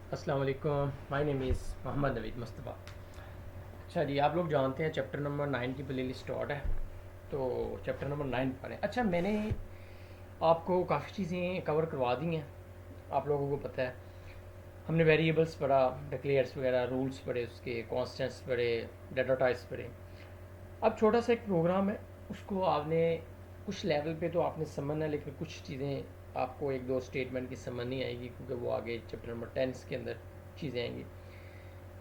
अस्सलाम वालेकुम, my name is Mohammad Naveed Mustafa. अच्छा जी, आप लोग जानते हैं चैप्टर नंबर 9 की प्ले लिस्ट स्टार्ट है। तो चैप्टर नंबर 9 पढ़ें। अच्छा, मैंने आपको काफ़ी चीज़ें कवर करवा दी हैं। आप लोगों को पता है, हमने वेरिएबल्स पढ़ा, डिक्लेयर्स वगैरह, रूल्स पढ़े, उसके कॉन्स्टेंट्स पढ़े, डाटा टाइप्स पढ़े। अब छोटा सा एक प्रोग्राम है, उसको आपने कुछ लेवल पे तो आपने समझना है, लेकिन कुछ चीज़ें आपको एक दो स्टेटमेंट की समझ नहीं आएगी, क्योंकि वो आगे चैप्टर नंबर 10 के अंदर चीज़ें आएंगी।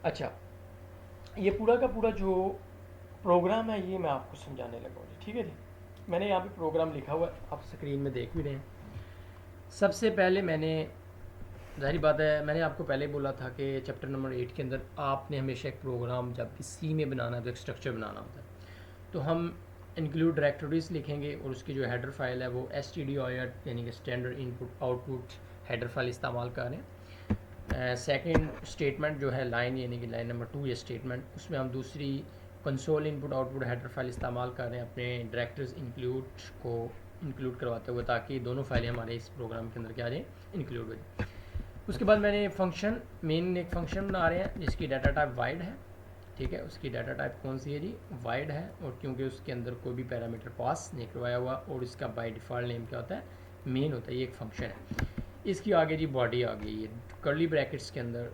अच्छा, ये पूरा का पूरा जो प्रोग्राम है ये मैं आपको समझाने लगा हूँ जी। ठीक है जी, मैंने यहाँ पे प्रोग्राम लिखा हुआ है, आप स्क्रीन में देख भी रहे हैं। सबसे पहले मैंने, जाहिर बात है, मैंने आपको पहले बोला था कि चैप्टर नंबर 8 के अंदर आपने हमेशा एक प्रोग्राम जब भी सी में बनाना है तो एक स्ट्रक्चर बनाना होता है। तो हम इंक्लूड डायरेक्टरीज लिखेंगे और उसकी जो हेडर फाइल है वो एस टी डी यानी कि standard input output header file इस्तेमाल करें। सेकंड स्टेटमेंट जो है लाइन, यानी कि लाइन नंबर 2 ये स्टेटमेंट, उसमें हम दूसरी console input output header file इस्तेमाल कर रहे हैं अपने डायरेक्टर्स इंक्लूड को इंक्लूड करवाते हुए, ताकि दोनों फाइलें हमारे इस प्रोग्राम के अंदर क्या आ जाए, इंक्लूड हो जाए। उसके बाद मैंने फंक्शन, मेन एक फंक्शन बना रहे हैं जिसकी डाटा टाइप वाइड है। ठीक है, उसकी डाटा टाइप कौन सी है जी, वाइड है। और क्योंकि उसके अंदर कोई भी पैरामीटर पास नहीं करवाया हुआ और इसका बाय डिफ़ॉल्ट नेम क्या होता है, मेन होता है, ये एक फंक्शन है। इसकी आगे जी बॉडी आ गई, ये कर्ली ब्रैकेट्स के अंदर।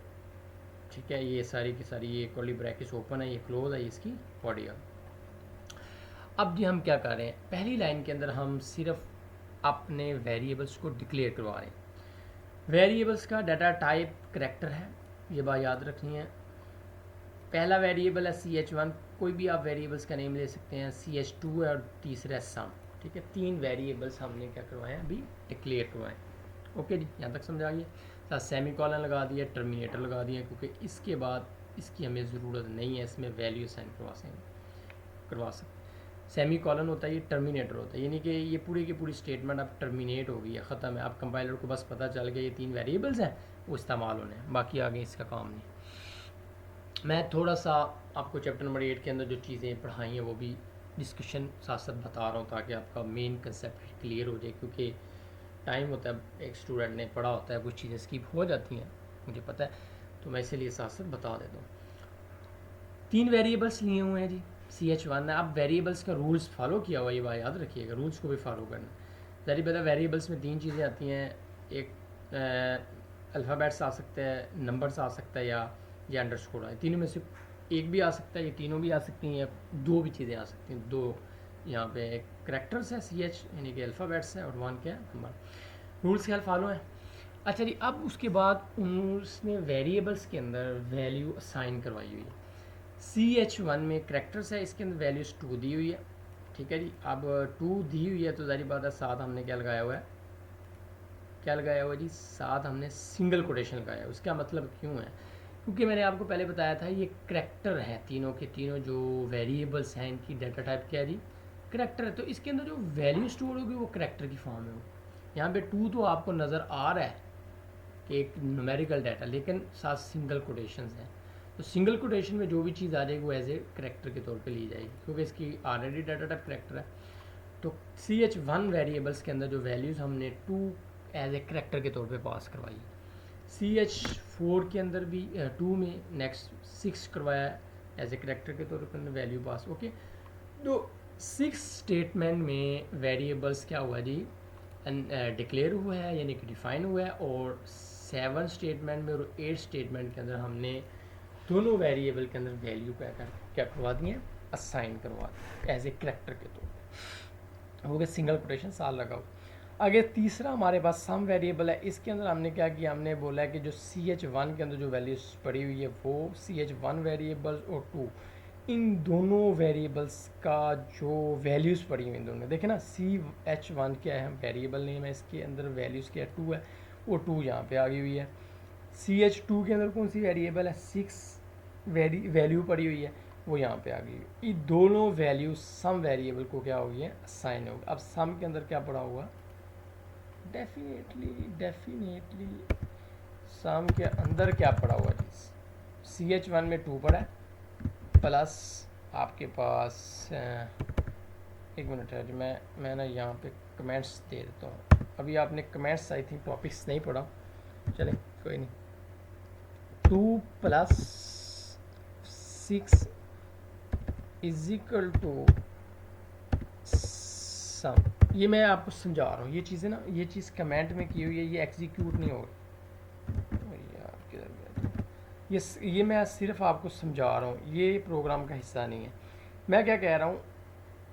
ठीक है, ये सारी की सारी, ये कर्ली ब्रैकेट्स ओपन है, ये क्लोज है, इसकी बॉडी आ गई। अब जी हम क्या कर रहे हैं, पहली लाइन के अंदर हम सिर्फ अपने वेरिएबल्स को डिक्लेयर करवा रहे हैं। वेरिएबल्स का डाटा टाइप करेक्टर है, ये बात याद रखनी है। पहला वेरिएबल है ch1, कोई भी आप वेरिएबल्स का नेम ले सकते हैं। ch2 है और तीसरा है सम। ठीक है, तीन वेरिएबल्स हमने क्या करवाए हैं, अभी डिक्लेयर करवाए। ओके जी, यहाँ तक समझ आ गई। साथ सेमी कॉलन लगा दिया, टर्मिनेटर लगा दिया, क्योंकि इसके बाद इसकी हमें ज़रूरत नहीं है, इसमें वैल्यू साइन करवा सकते। सेमी कॉलन होता है, ये टर्मिनेटर होता है, यानी कि ये पूरी की पूरी स्टेटमेंट अब टर्मिनेट हो गई है, ख़त्म है। अब कंपाइलर को बस पता चल गया ये तीन वेरिएबल्स हैं, वो इस्तेमाल होने हैं, बाकी आगे इसका काम नहीं। मैं थोड़ा सा आपको चैप्टर नंबर 8 के अंदर जो चीज़ें पढ़ाई हैं वो भी डिस्कशन साथ साथ बता रहा हूँ, ताकि आपका मेन कंसेप्ट क्लियर हो जाए। क्योंकि टाइम होता है, एक स्टूडेंट ने पढ़ा होता है, कुछ चीज़ें स्किप हो जाती हैं, मुझे पता है, तो मैं इसीलिए साथ साथ बता देता हूँ। तीन वेरिएबल्स लिए हुए हैं जी, ch1 है। अब वेरिएबल्स का रूल्स फॉलो किया हुआ, ये बात याद रखिएगा, रूल्स को भी फॉलो करना। ज़ाहिर बात है, वेरिएबल्स में तीन चीज़ें आती हैं, एक अल्फ़ाबेट्स आ सकते हैं, नंबर्स आ सकता है, या अंडरस्कोर है। तीनों में से एक भी आ सकता है, ये तीनों भी आ सकती हैं, या दो भी चीज़ें आ सकती हैं। दो यहाँ पे एक करेक्टर्स है ch, यानी कि अल्फ़ाबेट्स है, और वन क्या है, नंबर। रूल्स ख्याल फॉलो है। अच्छा जी, अब उसके बाद उसने वेरिएबल्स के अंदर वैल्यू असाइन करवाई हुई है। ch1 में करेक्टर्स है, इसके अंदर वैल्यूज़ 2 दी हुई है। ठीक है जी, अब 2 दी हुई है तो जारी बात है, साथ हमने क्या लगाया हुआ है, क्या लगाया हुआ है जी, साथ हमने सिंगल कोटेशन लगाया है। उसका मतलब क्यों है, क्योंकि मैंने आपको पहले बताया था ये करेक्टर हैं, तीनों के तीनों जो वेरिएबल्स हैं इनकी डाटा टाइप क्या है जी, करेक्टर है। तो इसके अंदर जो वैल्यू स्टोर होगी वो करेक्टर की फॉर्म में होगी। यहाँ पे 2 तो आपको नज़र आ रहा है कि एक न्यूमेरिकल डाटा, लेकिन साथ सिंगल कोटेशन हैं। तो सिंगल कोटेशन में जो भी चीज़ आ जाएगी वो एज ए करेक्टर के तौर पे ली जाएगी, क्योंकि इसकी ऑलरेडी डाटा टाइप करेक्टर है। तो ch1 वेरिएबल्स के अंदर जो वैल्यूज़ हमने 2 एज ए करेक्टर के तौर पे पास करवाई। ch4 के अंदर भी 2 में नेक्स्ट 6 करवाया एज ए करेक्टर के तौर पर वैल्यू पास। ओके, तो 6 स्टेटमेंट में वेरिएबल्स क्या हुआ जी, डिक्लेयर हुआ है, यानी कि डिफाइन हुआ है। और 7 स्टेटमेंट में और 8 स्टेटमेंट के अंदर हमने दोनों वेरिएबल के अंदर वैल्यू क्या करवा दिए, असाइन करवा दिए एज ए करेक्टर के तौर पे। हो गया सिंगल कोटेशन साल लगाओ। आगे तीसरा हमारे पास सम वेरिएबल है, इसके अंदर हमने क्या किया, हमने बोला है कि जो ch1 के अंदर जो वैल्यूज पड़ी हुई है वो ch1 वेरिएबल और 2, इन दोनों वेरिएबल्स का जो वैल्यूज़ पड़ी हुई, इन दोनों देखें ना, ch1 क्या है, वेरिएबल नेम है, इसके अंदर वैल्यूज़ क्या है, 2 है, वो 2 यहाँ पे आ गई हुई है। ch2 के अंदर कौन सी वेरिएबल है, 6 वैल्यू पड़ी हुई है, वो यहाँ पे आ गई। ये दोनों वैल्यू सम वेरिएबल को क्या हो गई है, असाइन होगा। अब सम के अंदर क्या पड़ा हुआ, डेफिनेटली सम के अंदर क्या पड़ा हुआ जी, ch1 में 2 पड़ा है, प्लस आपके पास एक मिनट है जी, मैं ना यहाँ पे कमेंट्स दे देता हूँ। अभी आपने कमेंट्स आई थिंक टॉपिक्स नहीं पढ़ा, चले कोई नहीं। 2 plus 6 is equal to some. ये मैं आपको समझा रहा हूँ, ये चीज़ें ना, ये चीज़ कमेंट में की हुई है, ये एग्जीक्यूट नहीं हो रही यार, किधर गया ये मैं सिर्फ आपको समझा रहा हूँ, ये प्रोग्राम का हिस्सा नहीं है। मैं क्या कह रहा हूँ,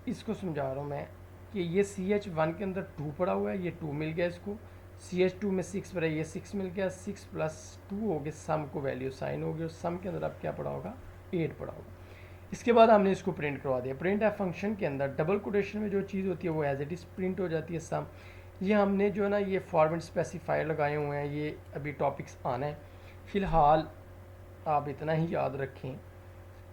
इसको समझा रहा हूँ मैं कि ये CH1 के अंदर 2 पड़ा हुआ है, ये 2 मिल गया इसको, CH2 में 6 पड़ा है, ये 6 मिल गया, 6 प्लस 2 हो गया, सम को वैल्यू साइन हो गया, और सम के अंदर अब क्या पड़ा होगा, 8 पड़ा होगा। इसके बाद हमने इसको प्रिंट करवा दिया। प्रिंट एफ फंक्शन के अंदर डबल कोटेशन में जो चीज़ होती है वो एज इट इज़ प्रिंट हो जाती है सम। ये हमने जो है ना ये फॉर्मेट स्पेसिफायर लगाए हुए हैं, ये अभी टॉपिक्स आना है। फ़िलहाल आप इतना ही याद रखें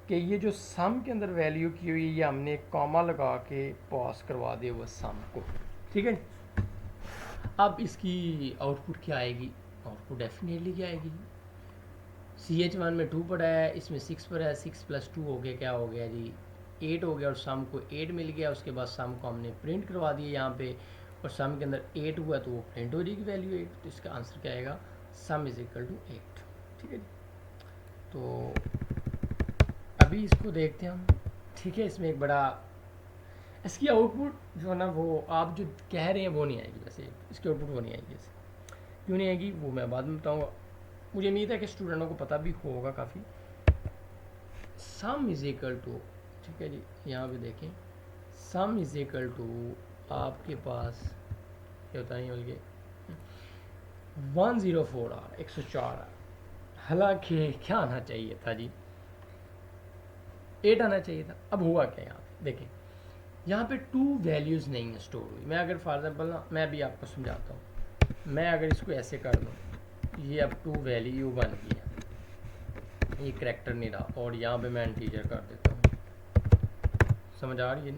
कि ये जो सम के अंदर वैल्यू की हुई है, ये हमने कॉमा लगा के पास करवा दिया वो सम को, ठीक है। अब इसकी आउटपुट क्या आएगी, आउटपुट डेफिनेटली क्या आएगी, CH1 में 2 पड़ा है, इसमें 6 पड़ा है, 6 प्लस 2 हो गया, क्या हो गया जी, 8 हो गया, और सम को 8 मिल गया। उसके बाद सम को हमने प्रिंट करवा दिया यहाँ पे, और सम के अंदर 8 हुआ तो वो प्रिंट हो जाएगी वैल्यू 8। तो इसका आंसर क्या आएगा, सम इज इक्वल टू 8, ठीक है जी। तो अभी इसको देखते हैं हम, ठीक है। इसमें एक बड़ा, इसकी आउटपुट जो है ना वो आप जो कह रहे हैं वो नहीं आएगी, वैसे इसकी आउटपुट वो नहीं आएगी, वैसे क्यों नहीं आएगी वो मैं बाद में बताऊँगा। मुझे उम्मीद है कि स्टूडेंटों को पता भी होगा काफ़ी। सम इज इक्वल टू, ठीक है जी, यहाँ पे देखें, सम इज इक्वल टू आपके पास क्या होता है, बल्कि 104 आ, 104 आ। हालांकि क्या आना चाहिए था जी, 8 आना चाहिए था। अब हुआ क्या, यहाँ पे देखें, यहाँ पे 2 वैल्यूज़ नहीं है स्टोर हुई। मैं अगर फॉर एग्जाम्पल ना, मैं भी आपको समझाता हूँ, मैं अगर इसको ऐसे कर दूँ, ये अब 2 वैल्यू बन गई है, ये करेक्टर नहीं रहा, और यहाँ पे मैं इंटीजर कर देता हूँ। समझ आ रही है,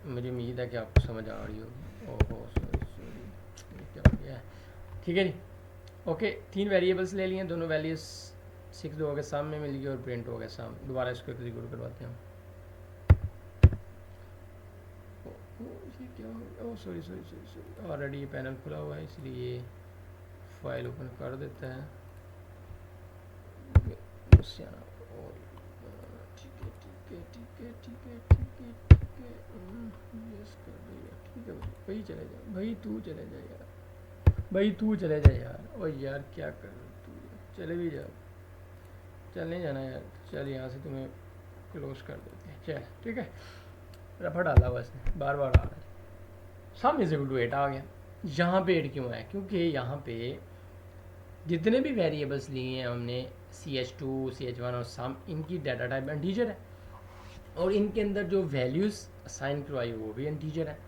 मुझे उम्मीद है कि आपको समझ आ रही होगी। ओहो सॉरी, ये क्या हो गया है, ठीक है जी। ओके, 3 वेरिएबल्स ले लिए, दोनों वैल्यूज 6 हो गए, सम में मिल गई और प्रिंट हो गया सम। दोबारा इसको एग्जीक्यूट करवाते हैं। ये क्या हो गया, oh sorry sorry sorry sorry, already ये पैनल खुला हुआ है इसलिए फाइल ओपन कर देता है। ठीक है ठीक है ठीक है ठीक है ठीक है ठीक है, यस कर दिया, ठीक है भाई चले जा, भाई तू चले जा यार, भाई तू चले जा यार, ओ यार क्या कर तू, चले भी जा, चल नहीं जाना यार, चल यहाँ से तुम्हें क्लोज कर देते हैं, चल ठीक है। रफा डाला हुआ इसने, बार बार आ रहा है। सम इज इक्वल टू 8 आ गया। यहाँ पे 8 क्यों है, क्योंकि यहाँ पे जितने भी वेरिएबल्स लिए हैं हमने, CH2 CH1 और सम, इनकी डाटा टाइप इंटीजर है, और इनके अंदर जो वैल्यूज़ असाइन करवाई वो भी इंटीजर है।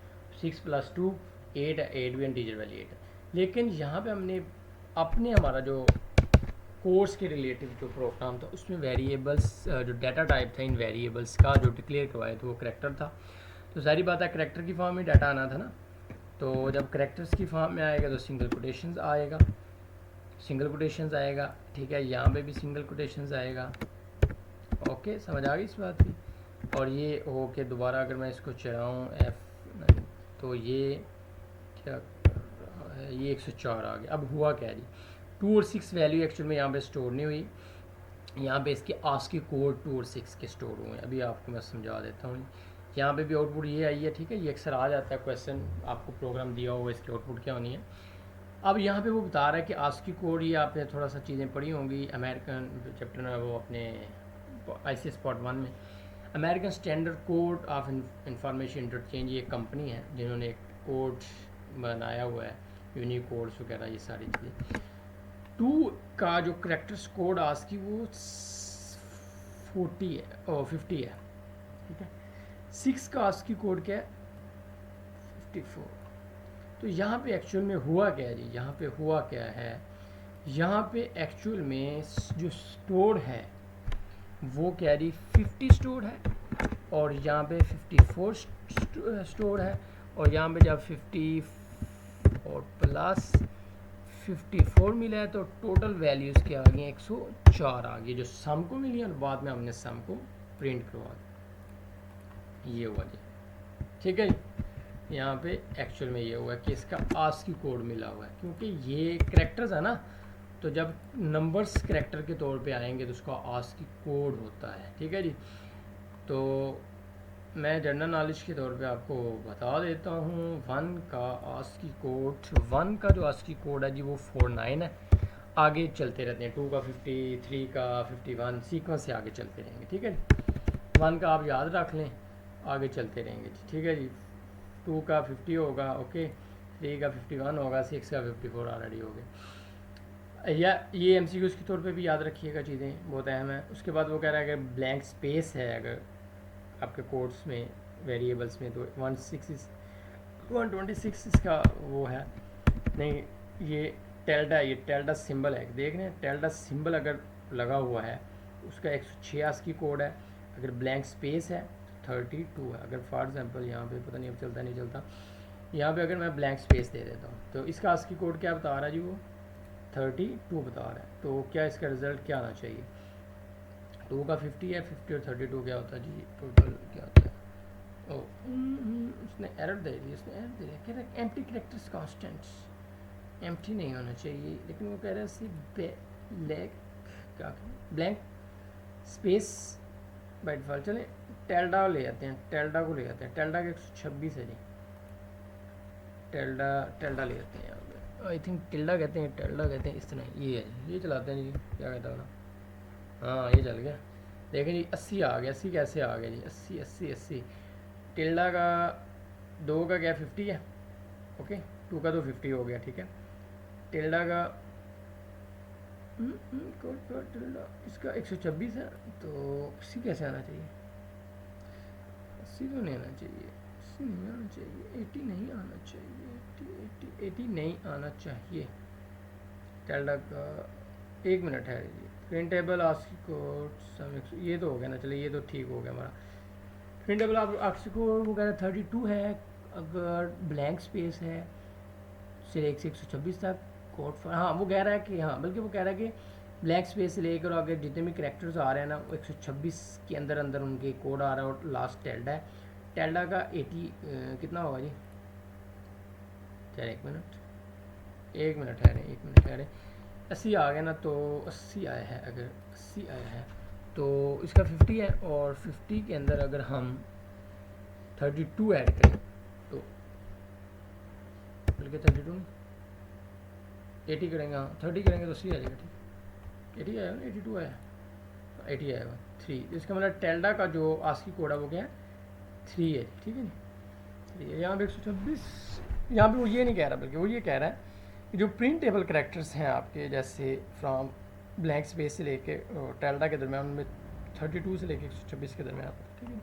6 प्लस 2 8 है, 8 भी इंटीजर वैल्यू 8 है। लेकिन यहाँ पे हमने अपने हमारा जो कोर्स के रिलेटिव जो प्रोग्राम था उसमें वेरिएबल्स जो डाटा टाइप था इन वेरिएबल्स का जो डिक्लेयर करवाया था वो करेक्टर था। तो सारी बात है, करेक्टर की फॉर्म में डाटा आना था ना, तो जब करेक्टर्स की फॉर्म में आएगा तो सिंगल कोटेशंस आएगा, सिंगल कोटेशंस आएगा, ठीक है। यहाँ पे भी सिंगल कोटेशंस आएगा, ओके समझ आ गई इस बात की। और ये ओके, दोबारा अगर मैं इसको चलाऊँ F9 तो ये क्या कर रहा है, ये 104 आ गया। अब हुआ क्या जी, 2 और 6 वैल्यू एक्चुअल में यहाँ पे स्टोर नहीं हुई, यहाँ पे इसके आस्की कोड 2 और 6 के स्टोर हुए हैं। अभी आपको मैं समझा देता हूँ। यहाँ पे भी आउटपुट ये आई है, ठीक है, ये अक्सर आ जाता है क्वेश्चन, आपको प्रोग्राम दिया हुआ इसकी आउटपुट क्या होनी है। अब यहाँ पे वो बता रहा है कि आस्की कोड, ये आपने थोड़ा सा चीज़ें पढ़ी होंगी अमेरिकन चैप्टर में, वो अपने ICS पार्ट 1 में, American standard code of information interchange, ये कंपनी है जिन्होंने एक कोड बनाया हुआ है, यूनिकोड्स वगैरह ये सारी चीज़ें। 2 का जो करेक्टर्स कोड आस्की वो 40 है और 50 है, ठीक है। 6 का आस्की कोड क्या है, 54। तो यहाँ पे एक्चुअल में हुआ क्या है जी, यहाँ पे हुआ क्या है, यहाँ पे एक्चुअल में जो स्टोर है वो कैरी 50 स्टोर है, और यहाँ पे 54 स्टोर है, और यहाँ पे जब 50 और प्लस 54 मिला है तो टोटल वैल्यूज़ क्या आ गई, 104 आ गई, जो सम को मिली और बाद में हमने सम को प्रिंट करवा दिया। ये हुआ जी, ठीक है। यहाँ पे एक्चुअल में ये हुआ कि इसका आस्की कोड मिला हुआ है, क्योंकि ये करेक्टर्स है ना, तो जब नंबर्स करैक्टर के तौर पे आएंगे तो उसका आस्की कोड होता है, ठीक है जी। तो मैं जनरल नॉलेज के तौर पे आपको बता देता हूँ, 1 का आस्की कोड, 1 का जो आस्की कोड है जी वो 49 है। आगे चलते रहते हैं, 2 का 50, 3 का 51, सीक्वेंस से आगे चलते रहेंगे, ठीक है जी। 1 का आप याद रख लें, आगे चलते रहेंगे जी, ठीक है जी। 2 का 50 होगा, ओके, 3 का 51 होगा, 6 का 54 ऑलरेडी हो गया। या ये MCQs के तौर पे भी याद रखिएगा, चीज़ें बहुत अहम है। उसके बाद वो कह रहा है अगर ब्लैंक स्पेस है अगर आपके कोड्स में, वेरिएबल्स में, तो 126 इसका वो है नहीं, ये टेल्डा, ये टेल्डा सिंबल है, देख रहे हैं, टेल्डा सिंबल अगर लगा हुआ है उसका 186 की कोड है। अगर ब्लैंक स्पेस है 32 है। अगर फॉर एग्जांपल यहाँ पे पता नहीं अब चलता नहीं चलता, यहाँ पे अगर मैं ब्लैंक स्पेस दे देता हूँ तो इसका आस्की कोड क्या बता रहा है जी, वो 32 बता रहा है। तो क्या इसका रिज़ल्ट क्या आना चाहिए? 2 का 50 है, 50 और 32 क्या होता है जी, टोटल क्या होता है? ओ उसने एरर दे दी, उसने एरर दे दिया, कह रहा है एम्प्टी कैरेक्टर्स कांस्टेंट्स, एम्प्टी नहीं होना चाहिए, लेकिन वो कह रहा है ब्लैंक स्पेस बाई डिफ़ॉल्ट। चलें टेल्डा ले आते हैं, टेल्डा को ले आते हैं, टेल्डा के 126 है जी, टेल्डा ले आते हैं यहाँ पे, आई थिंक टिल्डा कहते हैं, टेल्डा कहते हैं, इस तरह ये है, ये चलाते हैं जी, क्या कहता है ना, हाँ ये चल गया। देखें जी 80 आ गया, 80 कैसे आ गया जी, 80 80 80। टिल्डा का 2 का क्या 50 है, ओके, 2 का तो 50 हो गया, ठीक है। टिल्डा का टिल्डा इसका 126 है, तो 80 कैसे आना चाहिए? 80 तो नहीं आना चाहिए, 80 नहीं आना चाहिए, 80 नहीं आना चाहिए, 80 नहीं आना चाहिए। टेल्डा का 1 मिनट है जी, प्रिंटेबल आस्की कोड ये तो हो गया ना, चलिए ये तो ठीक हो गया हमारा। प्रिंटेबल आस्की कोड वो कह रहा है 32 है, अगर ब्लैंक स्पेस है सिर्फ 1 से 126 तक कोड फॉर, हाँ वो कह रहा है कि, हाँ बल्कि वो कह रहा है कि ब्लैंक स्पेस से लेकर अगर जितने भी करेक्टर्स आ रहे हैं ना वो 126 के अंदर अंदर उनके कोड आ रहा है, और लास्ट टेल्डा है। टेल्डा का 80 कितना होगा जी, चल 1 मिनट है रे, 1 मिनट है रे, 80 आ गया ना, तो 80 आया है, अगर 80 आया है तो इसका 50 है, और 50 के अंदर अगर हम 32 ऐड करें तो बल्कि 32 नहीं 80 करेंगे, हाँ 30 करेंगे तो 80 आ जाएगा, ठीक 80 आएगा ना, 82 आया, 80 आएगा 3, इसका मतलब टेल्डा का जो आस्की कोड है वो क्या है 3 है, ठीक है नी 3 है। यहाँ पे 126, यहाँ पे वो ये नहीं कह रहा, बल्कि वो ये कह रहा है कि जो प्रिंटेबल करेक्टर्स हैं आपके, जैसे फ्रॉम ब्लैंक स्पेस से लेके टेल्डा के दरमियान, उनमें 32 से लेके 126 के दरमियान, ठीक है।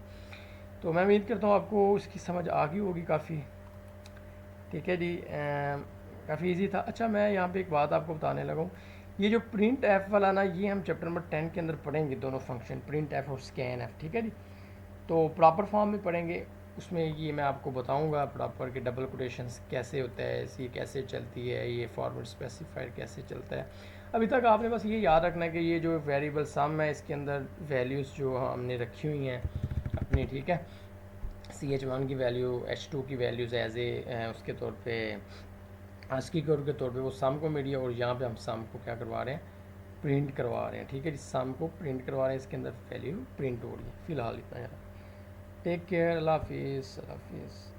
तो मैं उम्मीद करता हूँ आपको इसकी समझ आ गई होगी काफ़ी, ठीक है जी, काफ़ी इजी था। अच्छा मैं यहाँ पे एक बात आपको बताने लगा हूँ, ये जो प्रिंट एफ वाला ना, ये हम चैप्टर नंबर 10 के अंदर पढ़ेंगे, दोनों फंक्शन प्रिंट एफ और स्कैन एफ, ठीक है जी। तो प्रॉपर फॉर्म में पढ़ेंगे, उसमें ये मैं आपको बताऊंगा प्रॉपर कि डबल कोटेशंस कैसे होता है, ये कैसे चलती है, ये फॉर्मेट स्पेसिफायर कैसे चलता है। अभी तक आपने बस ये याद रखना है कि ये जो वेरिएबल सम है इसके अंदर वैल्यूज़ जो हमने रखी हुई हैं अपनी, ठीक है, CH1 की वैल्यू, H2 की वैल्यूज़ एज ए उसके तौर पे आस्की कोड के तौर पे वो सम को मीडिया, और यहाँ पे हम सम को क्या करवा रहे हैं, प्रिंट करवा रहे हैं, ठीक है जी, सम को प्रिंट करवा रहे हैं, इसके अंदर वैल्यू प्रिंट हो रही है। फ़िलहाल इतना यार, टेक केयर, अल्लाह हाफिज़, अल्लाह हाफिज़।